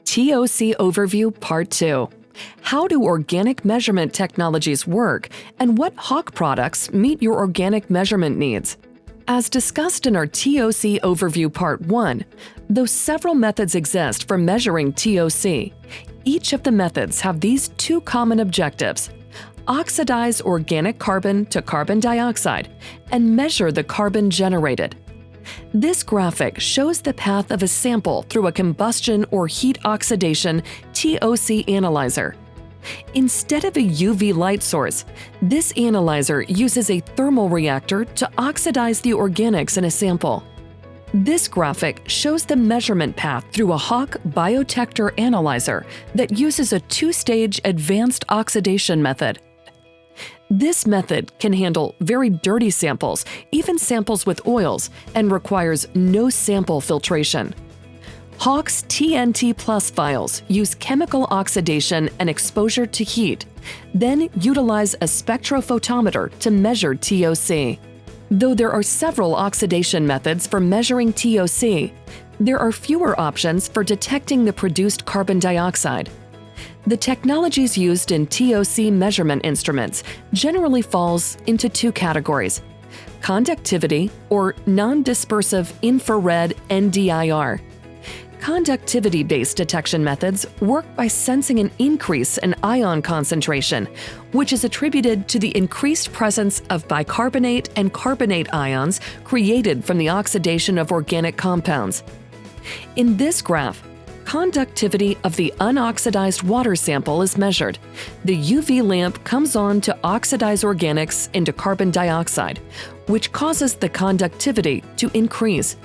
TOC Overview Part 2. How do organic measurement technologies work, and what Hach products meet your organic measurement needs? As discussed in our TOC Overview Part 1, though several methods exist for measuring TOC, each of the methods have these two common objectives: oxidize organic carbon to carbon dioxide and measure the carbon generated. This graphic shows the path of a sample through a combustion or heat oxidation TOC analyzer. Instead of a UV light source, this analyzer uses a thermal reactor to oxidize the organics in a sample. This graphic shows the measurement path through a Hach biotector analyzer that uses a two-stage advanced oxidation method. This method can handle very dirty samples, even samples with oils, and requires no sample filtration. Hach's TNT Plus vials use chemical oxidation and exposure to heat, then utilize a spectrophotometer to measure TOC. Though there are several oxidation methods for measuring TOC, there are fewer options for detecting the produced carbon dioxide. The technologies used in TOC measurement instruments generally falls into two categories: conductivity or non-dispersive infrared NDIR. Conductivity-based detection methods work by sensing an increase in ion concentration, which is attributed to the increased presence of bicarbonate and carbonate ions created from the oxidation of organic compounds. In this graph, conductivity of the unoxidized water sample is measured. The UV lamp comes on to oxidize organics into carbon dioxide, which causes the conductivity to increase.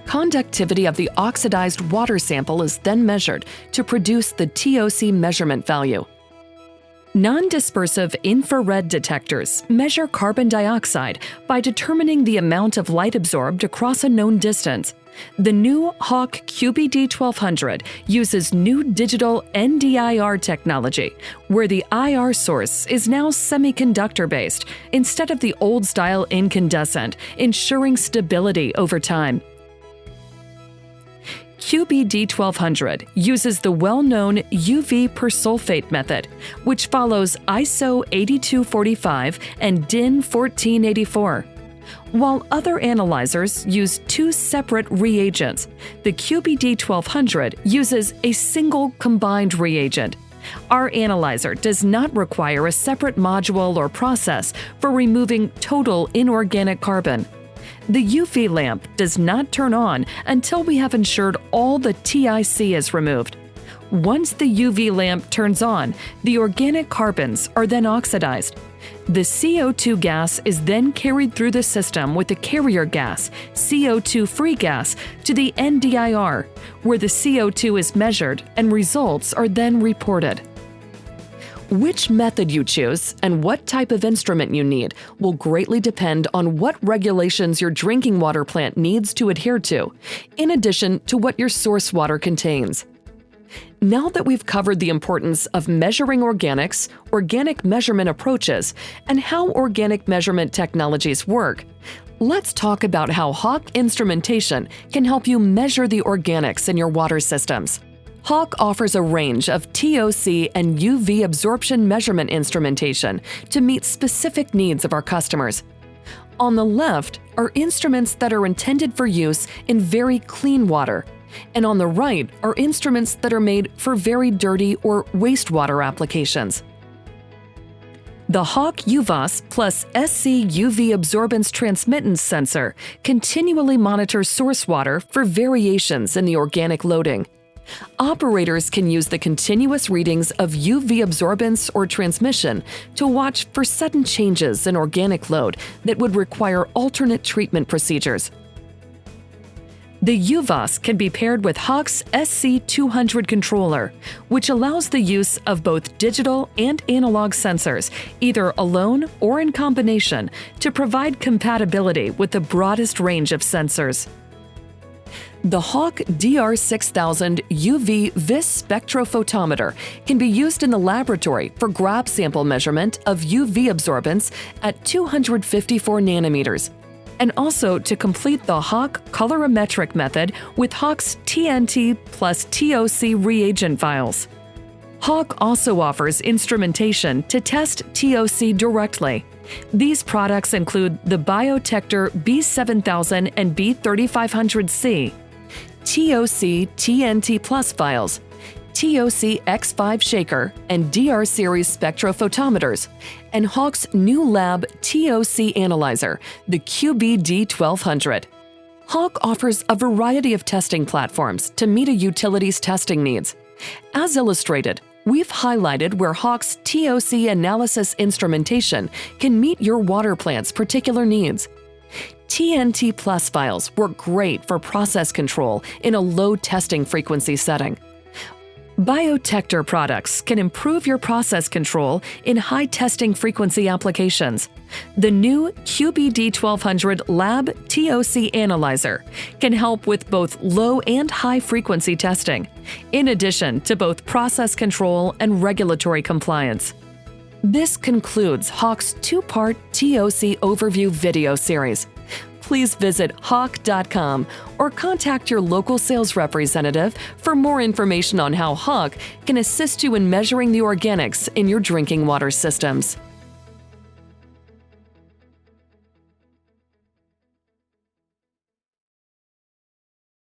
Conductivity of the oxidized water sample is then measured to produce the TOC measurement value. Non-dispersive infrared detectors measure carbon dioxide by determining the amount of light absorbed across a known distance. The new Hach QBD1200 uses new digital NDIR technology, where the IR source is now semiconductor-based instead of the old-style incandescent, ensuring stability over time. QBD1200 uses the well-known UV PERSULFATE method, which follows ISO 8245 and DIN 1484. While other analyzers use two separate reagents, the QBD1200 uses a single combined reagent. Our analyzer does not require a separate module or process for removing total inorganic carbon. The UV lamp does not turn on until we have ensured all the TIC is removed. Once the UV lamp turns on, the organic carbons are then oxidized. The CO2 gas is then carried through the system with the carrier gas, CO2-free gas, to the NDIR, where the CO2 is measured and results are then reported. Which method you choose and what type of instrument you need will greatly depend on what regulations your drinking water plant needs to adhere to, in addition to what your source water contains. Now that we've covered the importance of measuring organics, organic measurement approaches, and how organic measurement technologies work, let's talk about how Hach instrumentation can help you measure the organics in your water systems. Hach offers a range of TOC and UV absorption measurement instrumentation to meet specific needs of our customers. On the left are instruments that are intended for use in very clean water, and on the right are instruments that are made for very dirty or wastewater applications. The Hach UVAS plus SC UV absorbance transmittance sensor continually monitors source water for variations in the organic loading. Operators can use the continuous readings of UV absorbance or transmission to watch for sudden changes in organic load that would require alternate treatment procedures. The UVAS can be paired with Hach's SC200 controller, which allows the use of both digital and analog sensors, either alone or in combination, to provide compatibility with the broadest range of sensors. The Hach DR6000 UV VIS spectrophotometer can be used in the laboratory for grab sample measurement of UV absorbance at 254 nanometers. and also to complete the Hach colorimetric method with Hach's TNT plus TOC reagent vials. Hach also offers instrumentation to test TOC directly. These products include the Biotector B7000 and B3500C, TOC TNT Plus vials, TOC X5 shaker and DR series spectrophotometers, and Hach's new lab TOC analyzer, the QBD1200. Hach offers a variety of testing platforms to meet a utility's testing needs. As illustrated, we've highlighted where Hach's TOC analysis instrumentation can meet your water plant's particular needs. TNT Plus vials work great for process control in a low testing frequency setting. Biotector products can improve your process control in high testing frequency applications. The new QBD1200 Lab TOC Analyzer can help with both low and high frequency testing, in addition to both process control and regulatory compliance. This concludes Hach's two-part TOC overview video series. Please visit hach.com or contact your local sales representative for more information on how Hach can assist you in measuring the organics in your drinking water systems.